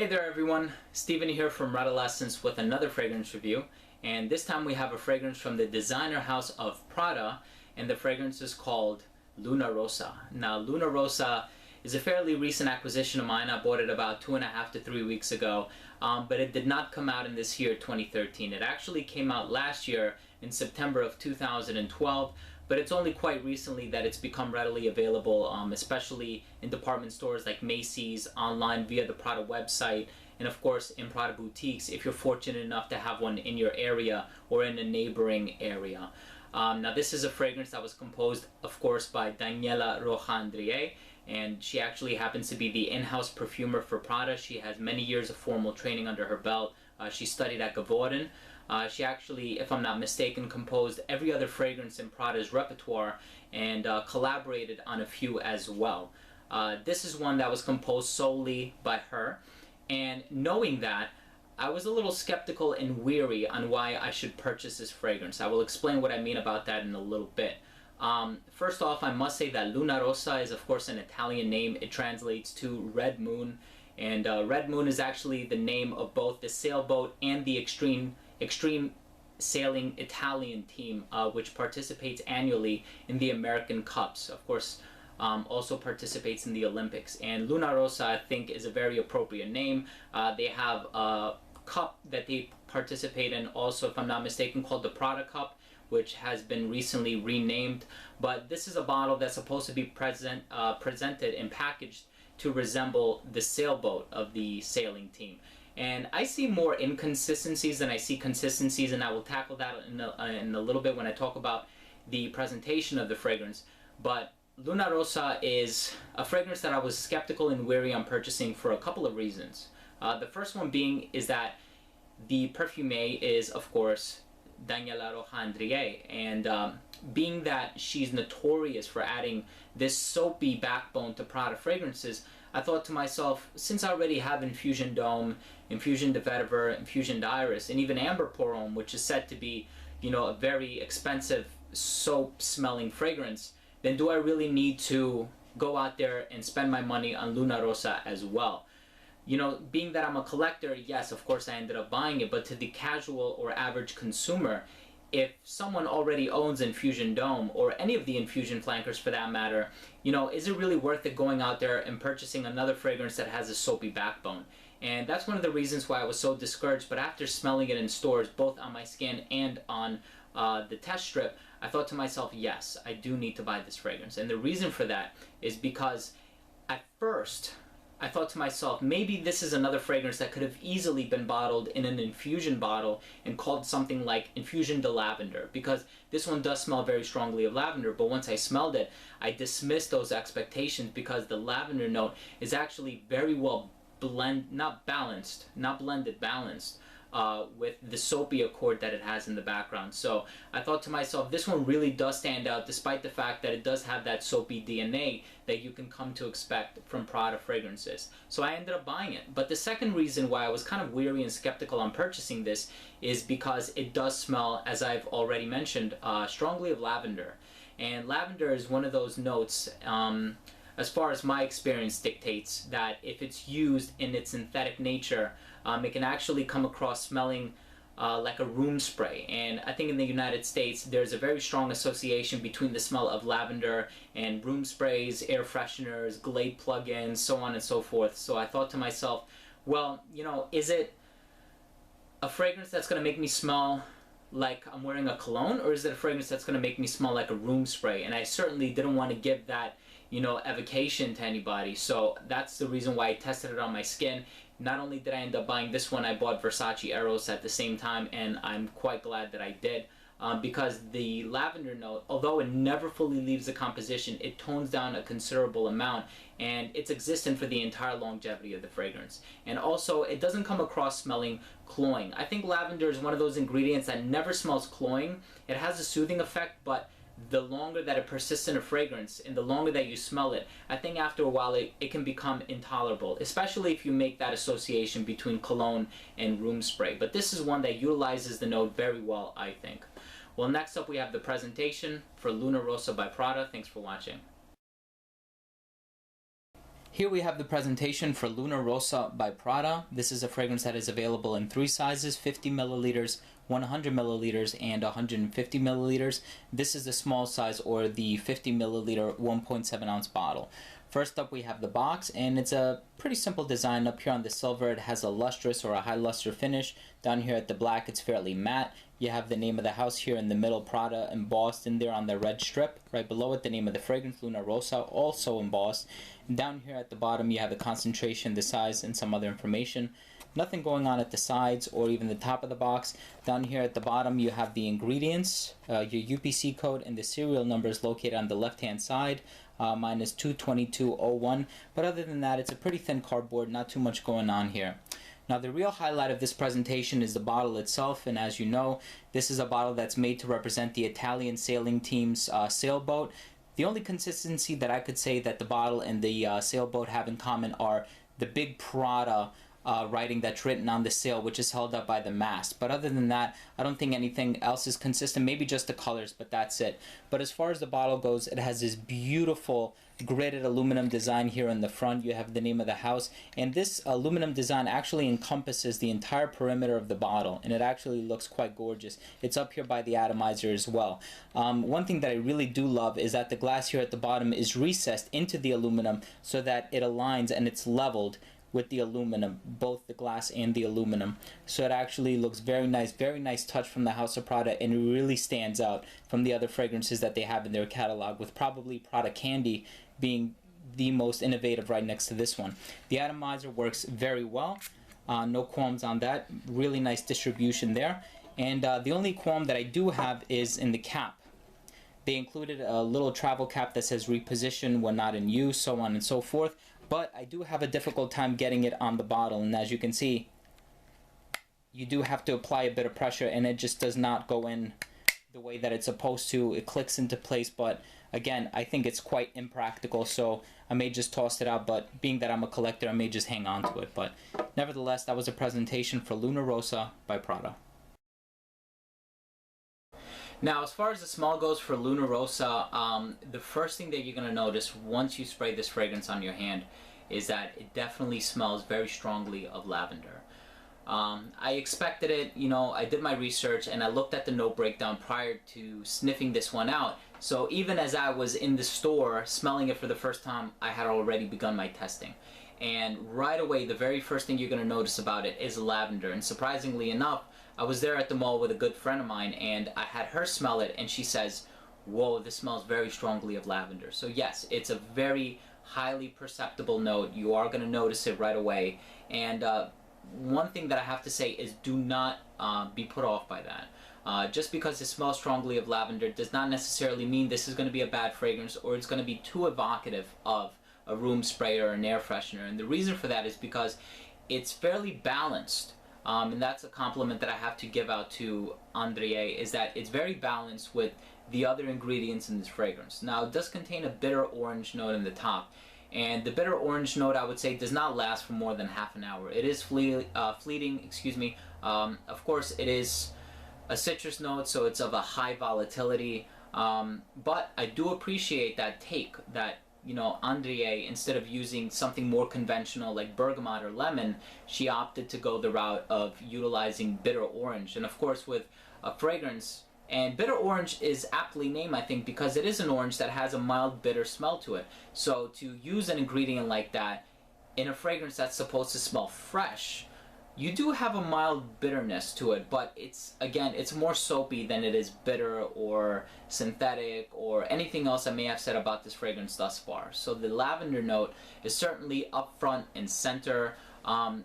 Hey there everyone, Steven here from Redolessence with another fragrance review, and this time we have a fragrance from the designer house of Prada, and the fragrance is called Luna Rossa. Now Luna Rossa is a fairly recent acquisition of mine. I bought it about 2.5 to 3 weeks ago, but it did not come out in this year 2013. It actually came out last year in September of 2012, but it's only quite recently that it's become readily available, especially in department stores like Macy's, online via the Prada website, and of course in Prada boutiques if you're fortunate enough to have one in your area or in a neighboring area. Now this is a fragrance that was composed, of course, by Daniela Andrier, and she actually happens to be the in-house perfumer for Prada. She has many years of formal training under her belt. She studied at Gavorden. She actually, if I'm not mistaken, composed every other fragrance in Prada's repertoire and collaborated on a few as well. This is one that was composed solely by her, and knowing that, I was a little skeptical and weary on why I should purchase this fragrance. I will explain what I mean about that in a little bit. First off, I must say that Luna Rossa is of course an Italian name. It translates to Red Moon, and Red Moon is actually the name of both the sailboat and the extreme sailing Italian team, which participates annually in the American Cups. Of course, also participates in the Olympics. And Luna Rossa, I think, is a very appropriate name. They have a cup that they participate in also, if I'm not mistaken, called the Prada Cup, which has been recently renamed. But this is a bottle that's supposed to be presented and packaged to resemble the sailboat of the sailing team. And I see more inconsistencies than I see consistencies, and I will tackle that in a little bit when I talk about the presentation of the fragrance. But Luna Rossa is a fragrance that I was skeptical and wary on purchasing for a couple of reasons. The first one being is that the Perfumer is, of course, Daniela Andrier, and being that she's notorious for adding this soapy backbone to Prada fragrances, I thought to myself, since I already have Infusion Dome, Infusion de Vetiver, Infusion d'Iris, and even Amber Pour-Homme, which is said to be, you know, a very expensive soap-smelling fragrance, then do I really need to go out there and spend my money on Luna Rossa as well? You know, being that I'm a collector, yes, of course I ended up buying it, but to the casual or average consumer, if someone already owns Infusion Dome, or any of the Infusion flankers for that matter, you know, is it really worth it going out there and purchasing another fragrance that has a soapy backbone? And that's one of the reasons why I was so discouraged. But after smelling it in stores, both on my skin and on the test strip, I thought to myself, yes, I do need to buy this fragrance. And the reason for that is because at first, I thought to myself, maybe this is another fragrance that could have easily been bottled in an infusion bottle and called something like Infusion de Lavender, because this one does smell very strongly of lavender. But once I smelled it, I dismissed those expectations because the lavender note is actually very well balanced with the soapy accord that it has in the background. So I thought to myself, this one really does stand out, despite the fact that it does have that soapy DNA that you can come to expect from Prada fragrances. So I ended up buying it. But the second reason why I was kind of weary and skeptical on purchasing this is because it does smell, as I've already mentioned, strongly of lavender. And lavender is one of those notes, as far as my experience dictates, that if it's used in its synthetic nature, it can actually come across smelling like a room spray. And I think in the United States there's a very strong association between the smell of lavender and room sprays, air fresheners, Glade plugins, so on and so forth. So I thought to myself, well, you know, is it a fragrance that's going to make me smell like I'm wearing a cologne, or is it a fragrance that's going to make me smell like a room spray? And I certainly didn't want to give that, you know, evocation to anybody. So that's the reason why I tested it on my skin. Not only did I end up buying this one, I bought Versace Eros at the same time, and I'm quite glad that I did, because the lavender note, although it never fully leaves the composition, it tones down a considerable amount, and it's existent for the entire longevity of the fragrance. And also, it doesn't come across smelling cloying. I think lavender is one of those ingredients that never smells cloying. It has a soothing effect, but the longer that it persists in a fragrance and the longer that you smell it, I think after a while it can become intolerable, especially if you make that association between cologne and room spray. But this is one that utilizes the note very well, I think. Well, next up we have the presentation for Luna Rossa by Prada. Thanks for watching. Here we have the presentation for Luna Rossa by Prada. This is a fragrance that is available in 3 sizes, 50 milliliters, 100 milliliters, and 150 milliliters. This is the small size, or the 50 milliliter 1.7 ounce bottle. First up we have the box, and it's a pretty simple design. Up here on the silver it has a lustrous or a high luster finish. Down here at the black it's fairly matte. You have the name of the house here in the middle, Prada, embossed in there on the red strip. Right below it, the name of the fragrance, Luna Rossa, also embossed. And down here at the bottom, you have the concentration, the size, and some other information. Nothing going on at the sides or even the top of the box. Down here at the bottom, you have the ingredients, your UPC code, and the serial numbers located on the left-hand side. Mine is 22201. But other than that, it's a pretty thin cardboard, not too much going on here. Now the real highlight of this presentation is the bottle itself, and as you know, this is a bottle that's made to represent the Italian sailing team's sailboat. The only consistency that I could say that the bottle and the sailboat have in common are the big Prada writing that's written on the sail, which is held up by the mast. But other than that, I don't think anything else is consistent. Maybe just the colors, but that's it. But as far as the bottle goes, it has this beautiful gridded aluminum design here in the front. You have the name of the house, and this aluminum design actually encompasses the entire perimeter of the bottle, and it actually looks quite gorgeous. It's up here by the atomizer as well. One thing that I really do love is that the glass here at the bottom is recessed into the aluminum so that it aligns and it's leveled with the aluminum, both the glass and the aluminum. So it actually looks very nice touch from the House of Prada, and it really stands out from the other fragrances that they have in their catalog, with probably Prada Candy being the most innovative right next to this one. The atomizer works very well, no qualms on that. Really nice distribution there. And the only qualm that I do have is in the cap. They included a little travel cap that says reposition when not in use, so on and so forth. But I do have a difficult time getting it on the bottle, and as you can see, you do have to apply a bit of pressure, and it just does not go in the way that it's supposed to. It clicks into place, but again, I think it's quite impractical, so I may just toss it out, but being that I'm a collector, I may just hang on to it. But nevertheless, that was a presentation for Luna Rossa by Prada. Now, as far as the smell goes for Luna Rossa, the first thing that you're going to notice once you spray this fragrance on your hand is that it definitely smells very strongly of lavender. I expected it, you know, I did my research and I looked at the note breakdown prior to sniffing this one out. So even as I was in the store smelling it for the first time, I had already begun my testing. And right away, the very first thing you're going to notice about it is lavender. And surprisingly enough, I was there at the mall with a good friend of mine, and I had her smell it, and she says, whoa, this smells very strongly of lavender. So yes, it's a very highly perceptible note. You are going to notice it right away. And one thing that I have to say is do not be put off by that. Just because it smells strongly of lavender does not necessarily mean this is going to be a bad fragrance, or it's going to be too evocative of a room spray or an air freshener. And the reason for that is because it's fairly balanced. And that's a compliment that I have to give out to Andrier, is that it's very balanced with the other ingredients in this fragrance. Now, it does contain a bitter orange note in the top, and the bitter orange note, I would say, does not last for more than half an hour. It is fleeting, excuse me. Of course, it is a citrus note, so it's of a high volatility, but I do appreciate that take that, you know, Andrier, instead of using something more conventional like bergamot or lemon, she opted to go the route of utilizing bitter orange. And of course, with a fragrance, and bitter orange is aptly named, I think, because it is an orange that has a mild bitter smell to it. So to use an ingredient like that in a fragrance that's supposed to smell fresh, you do have a mild bitterness to it, but it's, again, it's more soapy than it is bitter or synthetic or anything else I may have said about this fragrance thus far. So the lavender note is certainly up front and center. I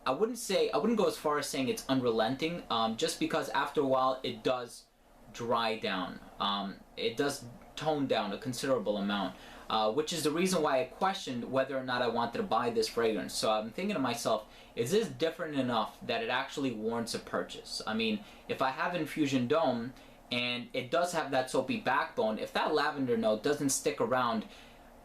wouldn't go as far as saying it's unrelenting, just because after a while it does dry down. It does tone down a considerable amount. Which is the reason why I questioned whether or not I wanted to buy this fragrance. So I'm thinking to myself, is this different enough that it actually warrants a purchase? I mean, if I have Infusion Dome and it does have that soapy backbone, if that lavender note doesn't stick around,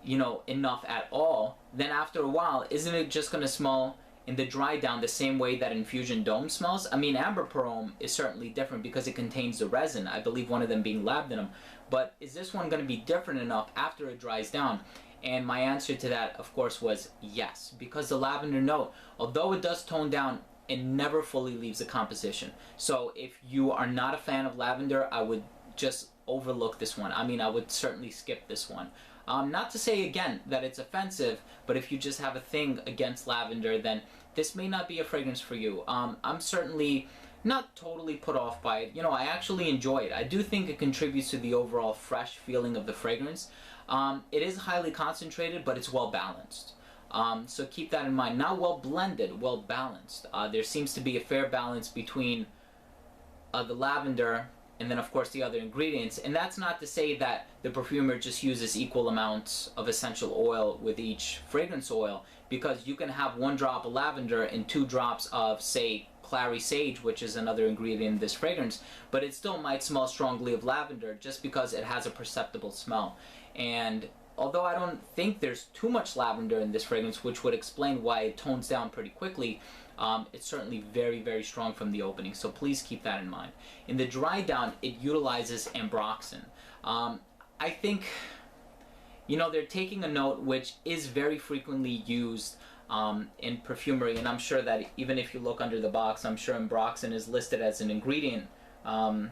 you know, enough at all, then after a while, isn't it just going to smell in the dry down the same way that Infusion Dome smells? I mean, Amber Perfume is certainly different because it contains the resin, I believe one of them being labdanum. But is this one going to be different enough after it dries down? And my answer to that, of course, was yes, because the lavender note, although it does tone down, it never fully leaves the composition. So if you are not a fan of lavender, I would just overlook this one. I mean, I would certainly skip this one. Not to say, again, that it's offensive, but if you just have a thing against lavender, then this may not be a fragrance for you. I'm certainly not totally put off by it. You know, I actually enjoy it. I do think it contributes to the overall fresh feeling of the fragrance. It is highly concentrated, but it's well balanced. So keep that in mind. Not well blended, well balanced. There seems to be a fair balance between the lavender and then of course the other ingredients. And that's not to say that the perfumer just uses equal amounts of essential oil with each fragrance oil, because you can have 1 drop of lavender and 2 drops of, say, Clary sage, which is another ingredient in this fragrance, but it still might smell strongly of lavender just because it has a perceptible smell. And although I don't think there's too much lavender in this fragrance, which would explain why it tones down pretty quickly, it's certainly very, very strong from the opening, so please keep that in mind. In the dry down, it utilizes ambroxan. I think, you know, they're taking a note which is very frequently used in perfumery, and I'm sure that even if you look under the box, I'm sure ambroxan is listed as an ingredient. I'm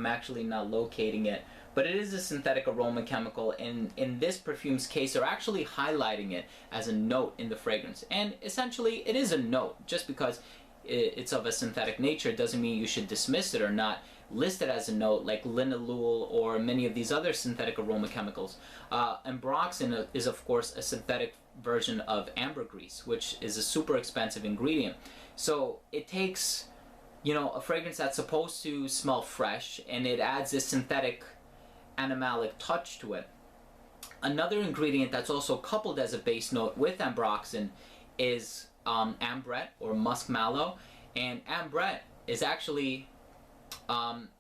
actually not locating it, but it is a synthetic aroma chemical, and in this perfume's case they're actually highlighting it as a note in the fragrance. And essentially it is a note. Just because it's of a synthetic nature doesn't mean you should dismiss it or not list it as a note, like linalool or many of these other synthetic aroma chemicals. Ambroxan is of course a synthetic version of ambergris, which is a super expensive ingredient. So it takes, you know, a fragrance that's supposed to smell fresh, and it adds this synthetic animalic touch to it. Another ingredient that's also coupled as a base note with ambroxan is ambrette or musk mallow. And ambrette is actually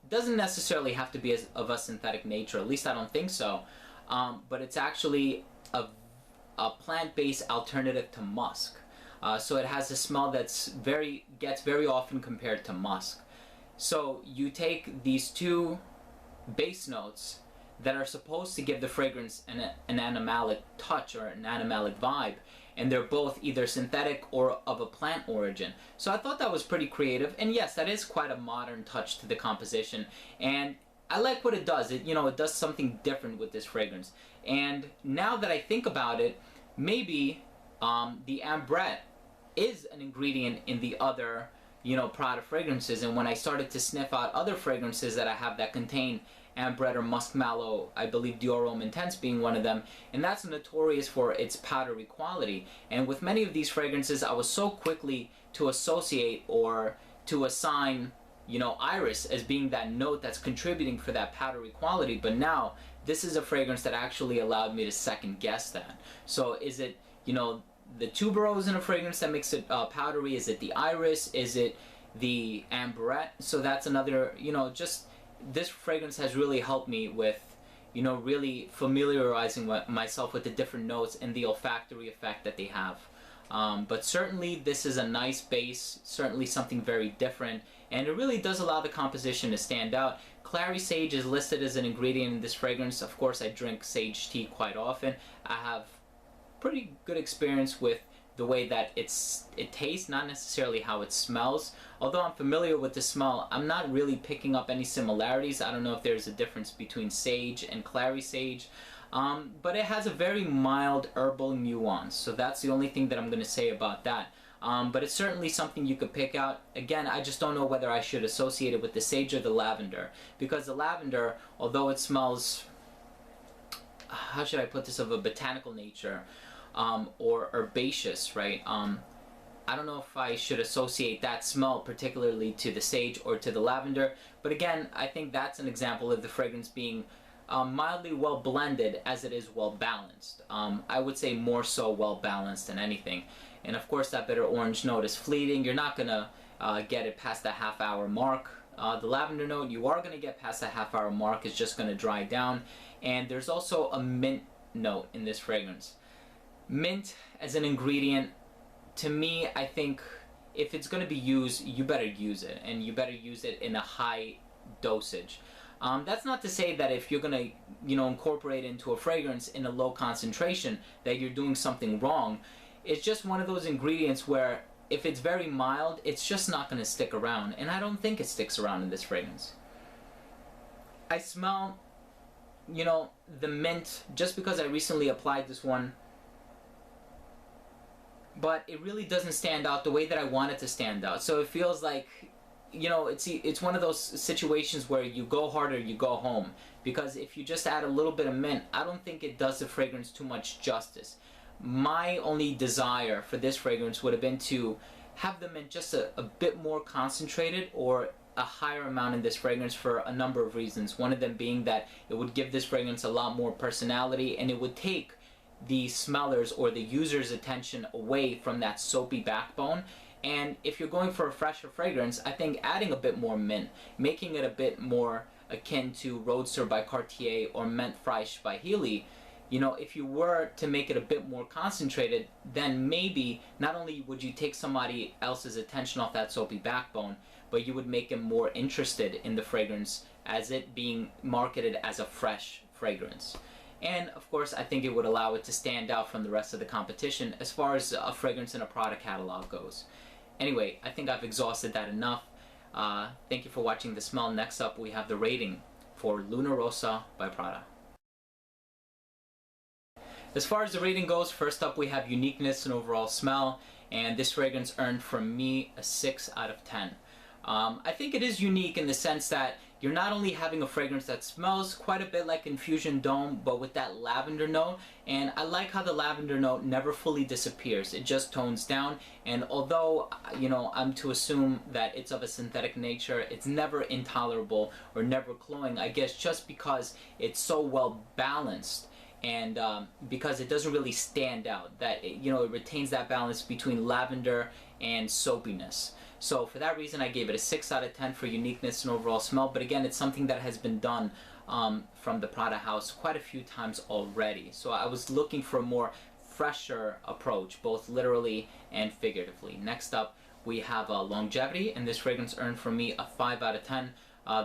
doesn't necessarily have to be of a synthetic nature, at least I don't think so, but it's actually a plant-based alternative to musk. So it has a smell that's gets very often compared to musk. So you take these two base notes that are supposed to give the fragrance an animalic touch or an animalic vibe, and they're both either synthetic or of a plant origin. So I thought that was pretty creative, and yes, that is quite a modern touch to the composition, and I like what it does. It, you know, it does something different with this fragrance. And now that I think about it, maybe the ambrette is an ingredient in the other, you know, Prada fragrances. And when I started to sniff out other fragrances that I have that contain ambrette or musk mallow, I believe Dior Homme Intense being one of them, and that's notorious for its powdery quality. And with many of these fragrances, I was so quickly to associate or to assign, you know, iris as being that note that's contributing for that powdery quality. But now this is a fragrance that actually allowed me to second guess that. So is it, you know, the tuberose in a fragrance that makes it powdery? Is it the iris? Is it the ambrette? So that's another, you know, just this fragrance has really helped me with, you know, really familiarizing myself with the different notes and the olfactory effect that they have. But certainly this is a nice base, certainly something very different, and it really does allow the composition to stand out. Clary sage is listed as an ingredient in this fragrance. Of course, I drink sage tea quite often. I have pretty good experience with the way that it tastes, not necessarily how it smells. Although I'm familiar with the smell, I'm not really picking up any similarities. I don't know if there's a difference between sage and Clary sage. But it has a very mild herbal nuance, so that's the only thing that I'm going to say about that. But it's certainly something you could pick out. Again, I just don't know whether I should associate it with the sage or the lavender, because the lavender, although it smells, how should I put this, of a botanical nature, or herbaceous, right? I don't know if I should associate that smell particularly to the sage or to the lavender, but again, I think that's an example of the fragrance being mildly well blended as it is well balanced. I would say more so well balanced than anything. And of course that bitter orange note is fleeting. You're not gonna get it past the half-hour mark. The lavender note, you are gonna get past the half-hour mark. It's just gonna dry down. And there's also a mint note in this fragrance. Mint as an ingredient, to me, I think if it's gonna be used, you better use it, and you better use it in a high dosage. That's not to say that if you're gonna, incorporate into a fragrance in a low concentration that you're doing something wrong. It's just one of those ingredients where if it's very mild, it's just not gonna stick around, and I don't think it sticks around in this fragrance. I smell, the mint just because I recently applied this one, but it really doesn't stand out the way that I want it to stand out. So it feels like, it's one of those situations where you go hard or you go home, because if you just add a little bit of mint, I don't think it does the fragrance too much justice. My only desire for this fragrance would have been to have the mint just a bit more concentrated, or a higher amount in this fragrance, for a number of reasons. One of them being that it would give this fragrance a lot more personality, and it would take the smellers or the user's attention away from that soapy backbone. And if you're going for a fresher fragrance, I think adding a bit more mint, making it a bit more akin to Roadster by Cartier or Menthe Fraîche by Healy, if you were to make it a bit more concentrated, then maybe not only would you take somebody else's attention off that soapy backbone, but you would make them more interested in the fragrance as it being marketed as a fresh fragrance. And of course, I think it would allow it to stand out from the rest of the competition as far as a fragrance in a Prada catalog goes. Anyway, I think I've exhausted that enough. Thank you for watching the smell. Next up, we have the rating for Luna Rossa by Prada. As far as the rating goes, first up we have uniqueness and overall smell, and this fragrance earned from me a 6 out of 10. I think it is unique in the sense that you're not only having a fragrance that smells quite a bit like Infusion Dome, but with that lavender note, and I like how the lavender note never fully disappears. It just tones down, and although, I'm to assume that it's of a synthetic nature, it's never intolerable or never cloying, I guess just because it's so well balanced. And because it doesn't really stand out, that it retains that balance between lavender and soapiness. So for that reason, I gave it a 6 out of 10 for uniqueness and overall smell. But again, it's something that has been done from the Prada house quite a few times already. So I was looking for a more fresher approach, both literally and figuratively. Next up, we have longevity, and this fragrance earned from me a 5 out of 10.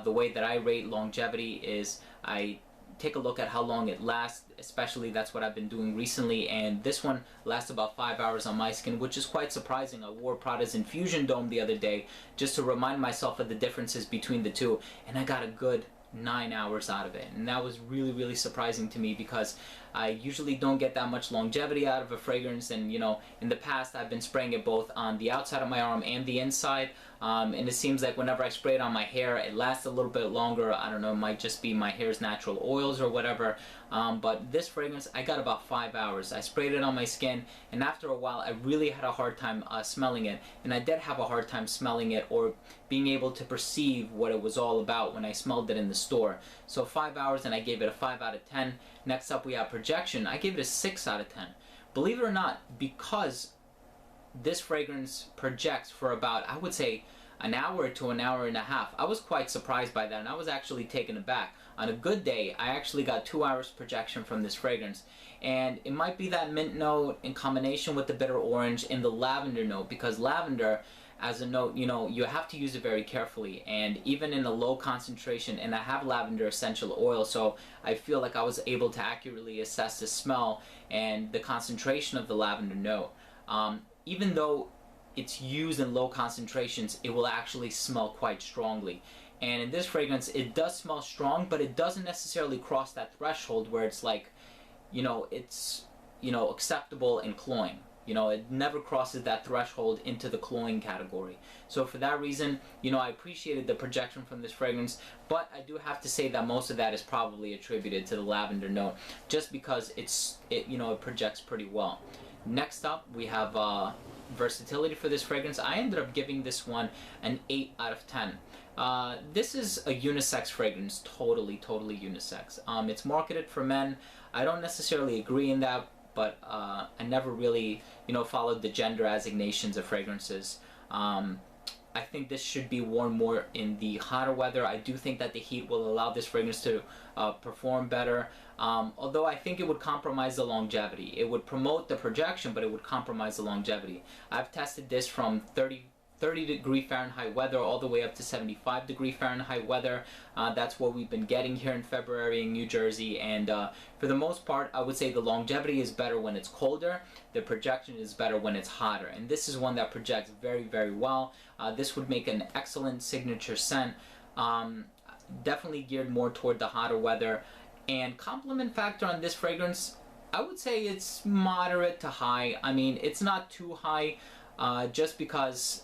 The way that I rate longevity is I take a look at how long it lasts, especially that's what I've been doing recently, and this one lasts about 5 hours on my skin, which is quite surprising. I wore Prada's Infusion Dome the other day just to remind myself of the differences between the two, and I got a good 9 hours out of it, and that was really, really surprising to me because I usually don't get that much longevity out of a fragrance. And in the past I've been spraying it both on the outside of my arm and the inside, and it seems like whenever I spray it on my hair it lasts a little bit longer. I don't know, it might just be my hair's natural oils or whatever, but this fragrance I got about 5 hours. I sprayed it on my skin, and after a while I really had a hard time smelling it, and I did have a hard time smelling it or being able to perceive what it was all about when I smelled it in the store. So 5 hours, and I gave it a 5 out of 10. Next up we have projection. I gave it a 6 out of 10. Believe it or not, because this fragrance projects for about, I would say, an hour to an hour and a half. I was quite surprised by that, and I was actually taken aback. On a good day, I actually got 2 hours projection from this fragrance, and it might be that mint note in combination with the bitter orange and the lavender note, because lavender as a note, you have to use it very carefully, and even in a low concentration, and I have lavender essential oil, so I feel like I was able to accurately assess the smell and the concentration of the lavender note. Even though it's used in low concentrations, it will actually smell quite strongly. And in this fragrance, it does smell strong, but it doesn't necessarily cross that threshold where it's like, it's, acceptable and cloying. It never crosses that threshold into the cloying category. So for that reason, I appreciated the projection from this fragrance, but I do have to say that most of that is probably attributed to the lavender note, just because it projects pretty well. Next up, we have versatility for this fragrance. I ended up giving this one an 8 out of 10. This is a unisex fragrance, totally unisex. It's marketed for men. I don't necessarily agree in that, but I never really, followed the gender assignations of fragrances. I think this should be worn more in the hotter weather. I do think that the heat will allow this fragrance to perform better, although I think it would compromise the longevity. It would promote the projection, but it would compromise the longevity. I've tested this from 30 30-degree Fahrenheit weather all the way up to 75-degree Fahrenheit weather. That's what we've been getting here in February in New Jersey, and for the most part, I would say the longevity is better when it's colder. The projection is better when it's hotter, and this is one that projects very, very well. This would make an excellent signature scent. Definitely geared more toward the hotter weather. And compliment factor on this fragrance, I would say it's moderate to high. I mean, it's not too high, just because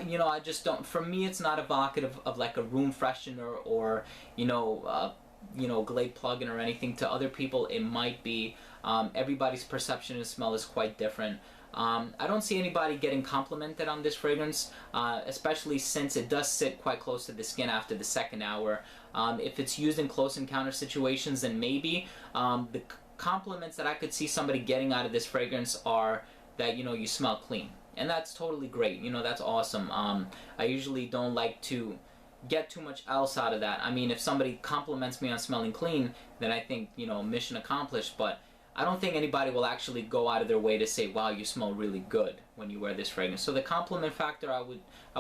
you know, I just don't. For me, it's not evocative of like a room freshener or you know, Glade plug-in or anything. To other people, it might be. Everybody's perception of smell is quite different. I don't see anybody getting complimented on this fragrance, especially since it does sit quite close to the skin after the second hour. If it's used in close encounter situations, then maybe. The compliments that I could see somebody getting out of this fragrance are that, you know, you smell clean. And that's totally great. You know, that's awesome. I usually don't like to get too much else out of that. I mean, if somebody compliments me on smelling clean, then I think, you know, mission accomplished. But I don't think anybody will actually go out of their way to say, wow, you smell really good when you wear this fragrance. So the compliment factor, I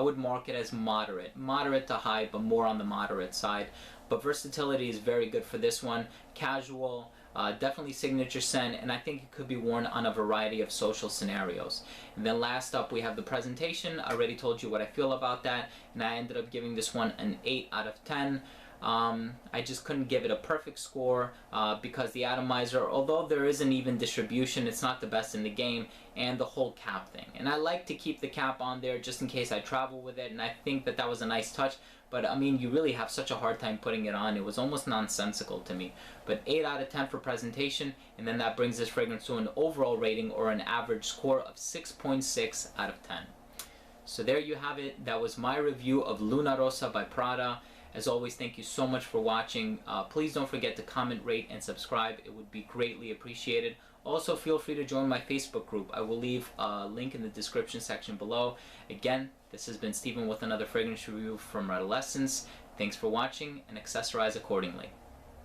would mark it as moderate to high, but more on the moderate side. But versatility is very good for this one. Casual, definitely signature scent, and I think it could be worn on a variety of social scenarios. And then last up, we have the presentation. I already told you what I feel about that, and I ended up giving this one an 8 out of 10. I just couldn't give it a perfect score because the atomizer, although there is an even distribution, it's not the best in the game, and the whole cap thing. And I like to keep the cap on there just in case I travel with it, and I think that that was a nice touch. But I mean, you really have such a hard time putting it on. It was almost nonsensical to me. But 8 out of 10 for presentation, and then that brings this fragrance to an overall rating or an average score of 6.6 out of 10. So there you have it. That was my review of Luna Rossa by Prada. As always, thank you so much for watching. Please don't forget to comment, rate, and subscribe. It would be greatly appreciated. Also, feel free to join my Facebook group. I will leave a link in the description section below. Again, this has been Steven with another fragrance review from Redolessence. Thanks for watching, and accessorize accordingly.